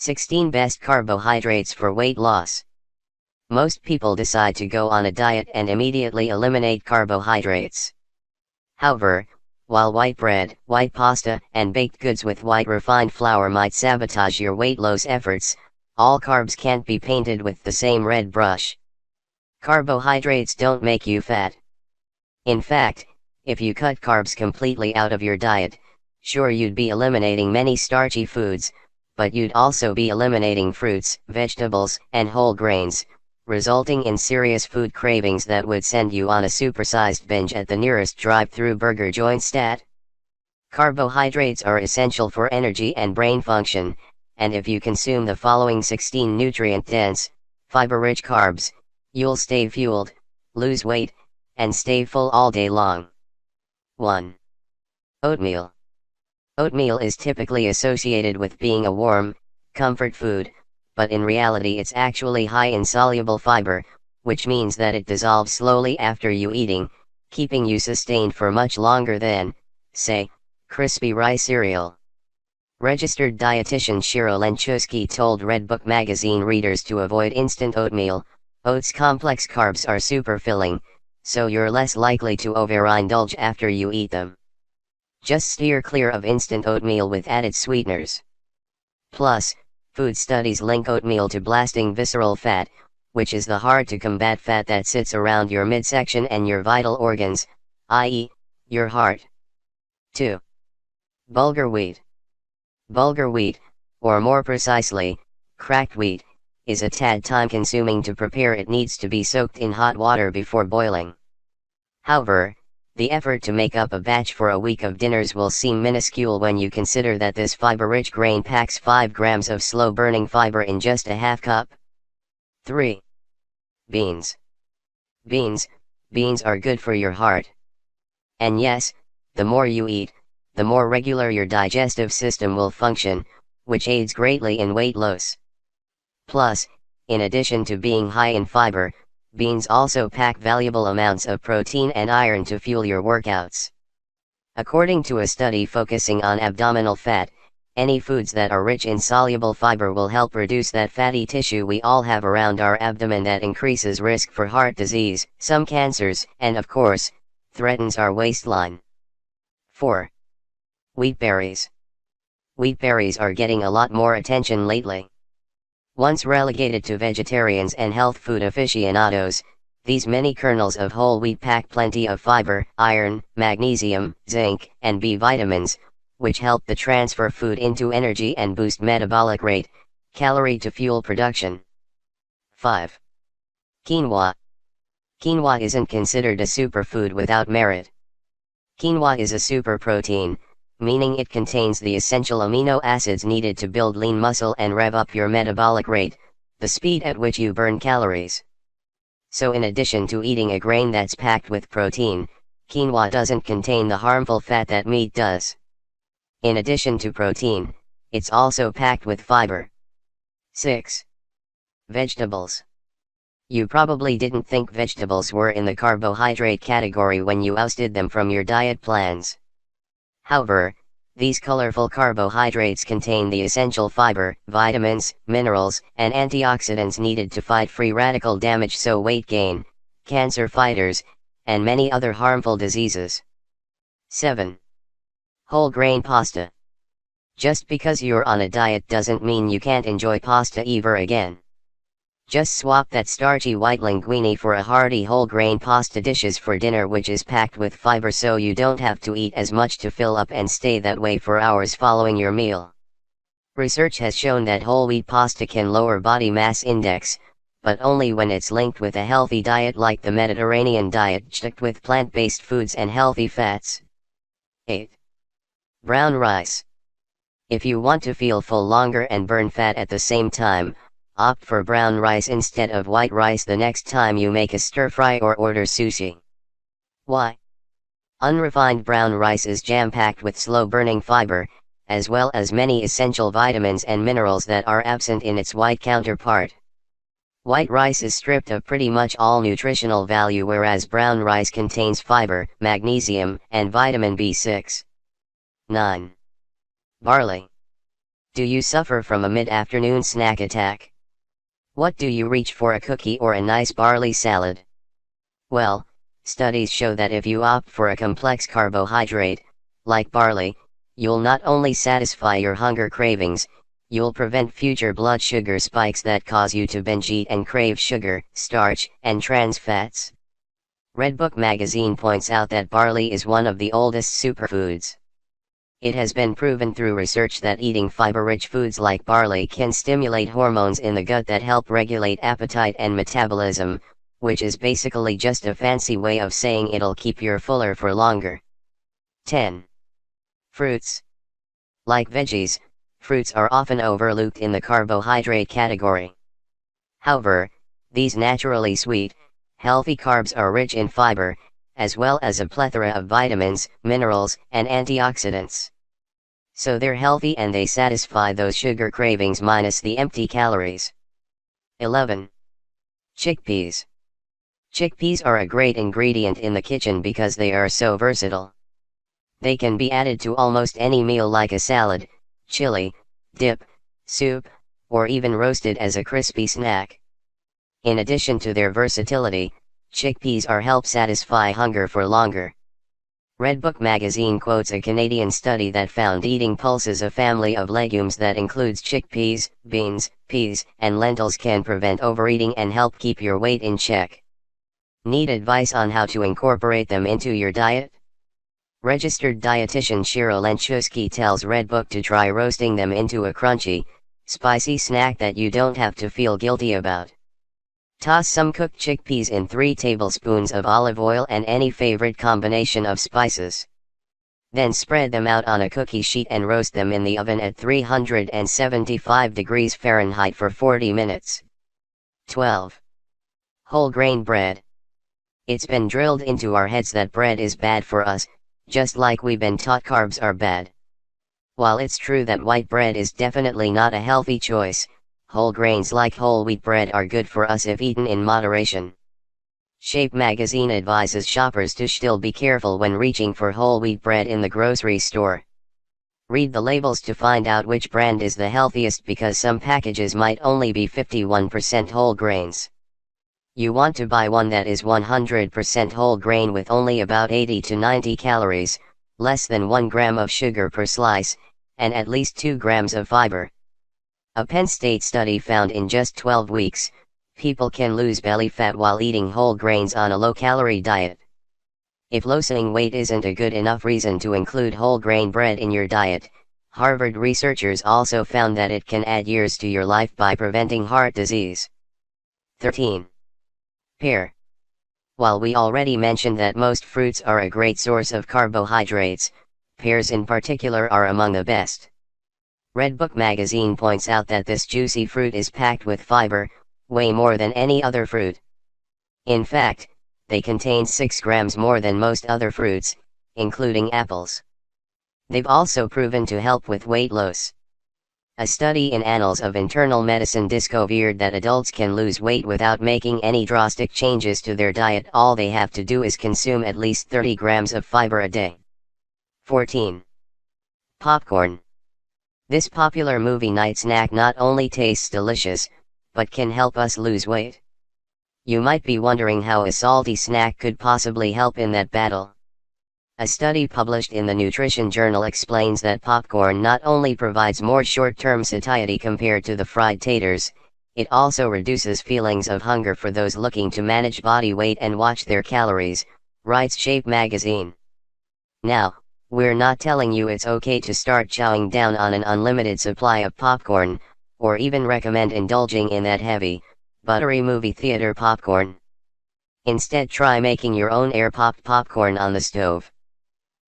16 Best Carbohydrates for Weight Loss. Most people decide to go on a diet and immediately eliminate carbohydrates. However, while white bread, white pasta, and baked goods with white refined flour might sabotage your weight loss efforts, all carbs can't be painted with the same red brush. Carbohydrates don't make you fat. In fact, if you cut carbs completely out of your diet, sure you'd be eliminating many starchy foods, but you'd also be eliminating fruits, vegetables, and whole grains, resulting in serious food cravings that would send you on a supersized binge at the nearest drive-through burger joint stat. Carbohydrates are essential for energy and brain function, and if you consume the following 16 nutrient-dense, fiber-rich carbs, you'll stay fueled, lose weight, and stay full all day long. 1. Oatmeal. Oatmeal is typically associated with being a warm, comfort food, but in reality it's actually high in soluble fiber, which means that it dissolves slowly after you eating, keeping you sustained for much longer than, say, crispy rice cereal. Registered dietitian Shiro Lenchusky told Redbook magazine readers to avoid instant oatmeal. Oats' complex carbs are super filling, so you're less likely to overindulge after you eat them. Just steer clear of instant oatmeal with added sweeteners. Plus, food studies link oatmeal to blasting visceral fat, which is the hard-to-combat fat that sits around your midsection and your vital organs, i.e., your heart. 2. Bulgur wheat. Bulgur wheat, or more precisely, cracked wheat, is a tad time-consuming to prepare. It needs to be soaked in hot water before boiling. However, the effort to make up a batch for a week of dinners will seem minuscule when you consider that this fiber-rich grain packs 5 grams of slow-burning fiber in just a half cup. 3. Beans. Beans are good for your heart. And yes, the more you eat, the more regular your digestive system will function, which aids greatly in weight loss. Plus, in addition to being high in fiber, beans also pack valuable amounts of protein and iron to fuel your workouts. According to a study focusing on abdominal fat, any foods that are rich in soluble fiber will help reduce that fatty tissue we all have around our abdomen that increases risk for heart disease, some cancers, and of course, threatens our waistline. 4. Wheat berries. Wheat berries are getting a lot more attention lately. Once relegated to vegetarians and health food aficionados, these many kernels of whole wheat pack plenty of fiber, iron, magnesium, zinc, and B vitamins, which help the transfer food into energy and boost metabolic rate, calorie to fuel production. 5. Quinoa. Quinoa isn't considered a superfood without merit. Quinoa is a super protein, meaning it contains the essential amino acids needed to build lean muscle and rev up your metabolic rate, the speed at which you burn calories. So in addition to eating a grain that's packed with protein, quinoa doesn't contain the harmful fat that meat does. In addition to protein, it's also packed with fiber. 6. Vegetables. You probably didn't think vegetables were in the carbohydrate category when you ousted them from your diet plans. However, these colorful carbohydrates contain the essential fiber, vitamins, minerals, and antioxidants needed to fight free radical damage, so weight gain, cancer fighters, and many other harmful diseases. 7. Whole grain pasta. Just because you're on a diet doesn't mean you can't enjoy pasta ever again. Just swap that starchy white linguine for a hearty whole grain pasta dishes for dinner, which is packed with fiber, so you don't have to eat as much to fill up and stay that way for hours following your meal. Research has shown that whole wheat pasta can lower body mass index, but only when it's linked with a healthy diet like the Mediterranean diet, stuck with plant-based foods and healthy fats. 8. Brown rice. If you want to feel full longer and burn fat at the same time, opt for brown rice instead of white rice the next time you make a stir-fry or order sushi. Why? Unrefined brown rice is jam-packed with slow-burning fiber, as well as many essential vitamins and minerals that are absent in its white counterpart. White rice is stripped of pretty much all nutritional value, whereas brown rice contains fiber, magnesium, and vitamin B6. 9. Barley. Do you suffer from a mid-afternoon snack attack? What do you reach for, a cookie or a nice barley salad? Well, studies show that if you opt for a complex carbohydrate, like barley, you'll not only satisfy your hunger cravings, you'll prevent future blood sugar spikes that cause you to binge eat and crave sugar, starch, and trans fats. Redbook magazine points out that barley is one of the oldest superfoods. It has been proven through research that eating fiber-rich foods like barley can stimulate hormones in the gut that help regulate appetite and metabolism, which is basically just a fancy way of saying it'll keep you fuller for longer. 10. Fruits. Like veggies, fruits are often overlooked in the carbohydrate category. However, these naturally sweet, healthy carbs are rich in fiber, as well as a plethora of vitamins, minerals, and antioxidants. So they're healthy and they satisfy those sugar cravings minus the empty calories. 11. Chickpeas. Chickpeas are a great ingredient in the kitchen because they are so versatile. They can be added to almost any meal like a salad, chili, dip, soup, or even roasted as a crispy snack. In addition to their versatility, chickpeas help satisfy hunger for longer. Redbook magazine quotes a Canadian study that found eating pulses, a family of legumes that includes chickpeas, beans, peas, and lentils, can prevent overeating and help keep your weight in check. Need advice on how to incorporate them into your diet? Registered dietitian Cheryl Lenchusky tells Redbook to try roasting them into a crunchy, spicy snack that you don't have to feel guilty about. Toss some cooked chickpeas in 3 tablespoons of olive oil and any favorite combination of spices. Then spread them out on a cookie sheet and roast them in the oven at 375 degrees Fahrenheit for 40 minutes. 12. Whole grain bread. It's been drilled into our heads that bread is bad for us, just like we've been taught carbs are bad. While it's true that white bread is definitely not a healthy choice, whole grains like whole wheat bread are good for us if eaten in moderation. Shape magazine advises shoppers to still be careful when reaching for whole wheat bread in the grocery store. Read the labels to find out which brand is the healthiest, because some packages might only be 51% whole grains. You want to buy one that is 100% whole grain with only about 80 to 90 calories, less than 1 gram of sugar per slice, and at least 2 grams of fiber. A Penn State study found in just 12 weeks, people can lose belly fat while eating whole grains on a low-calorie diet. If losing weight isn't a good enough reason to include whole grain bread in your diet, Harvard researchers also found that it can add years to your life by preventing heart disease. 13. Pear. While we already mentioned that most fruits are a great source of carbohydrates, pears in particular are among the best. Redbook magazine points out that this juicy fruit is packed with fiber, way more than any other fruit. In fact, they contain 6 grams more than most other fruits, including apples. They've also proven to help with weight loss. A study in Annals of Internal Medicine discovered that adults can lose weight without making any drastic changes to their diet. All they have to do is consume at least 30 grams of fiber a day. 14. Popcorn. This popular movie night snack not only tastes delicious, but can help us lose weight. You might be wondering how a salty snack could possibly help in that battle. A study published in the Nutrition Journal explains that popcorn not only provides more short-term satiety compared to the fried taters, it also reduces feelings of hunger for those looking to manage body weight and watch their calories, writes Shape magazine. Now, we're not telling you it's okay to start chowing down on an unlimited supply of popcorn, or even recommend indulging in that heavy, buttery movie theater popcorn. Instead, try making your own air-popped popcorn on the stove.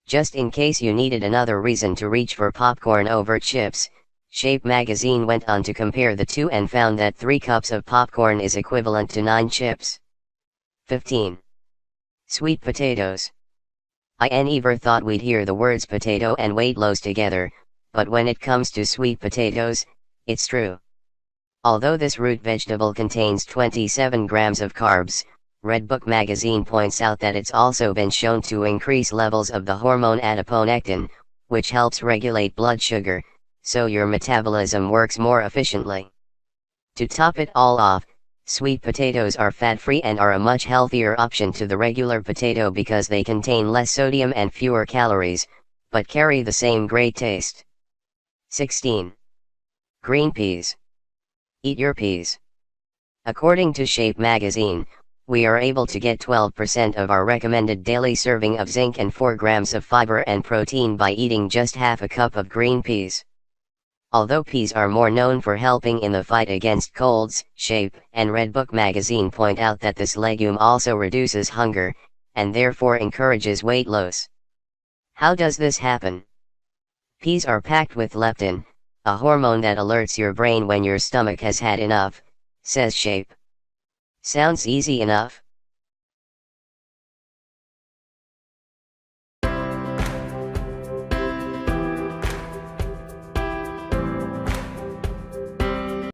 Just in case you needed another reason to reach for popcorn over chips, Shape magazine went on to compare the two and found that 3 cups of popcorn is equivalent to 9 chips. 15. Sweet potatoes. I never thought we'd hear the words potato and weight loss together, but when it comes to sweet potatoes, it's true. Although this root vegetable contains 27 grams of carbs, Redbook magazine points out that it's also been shown to increase levels of the hormone adiponectin, which helps regulate blood sugar, so your metabolism works more efficiently. To top it all off, sweet potatoes are fat-free and are a much healthier option to the regular potato because they contain less sodium and fewer calories, but carry the same great taste. 16. Green peas. Eat your peas. According to Shape magazine, we are able to get 12% of our recommended daily serving of zinc and 4 grams of fiber and protein by eating just half a cup of green peas. Although peas are more known for helping in the fight against colds, Shape and Red Book magazine point out that this legume also reduces hunger, and therefore encourages weight loss. How does this happen? Peas are packed with leptin, a hormone that alerts your brain when your stomach has had enough, says Shape. Sounds easy enough.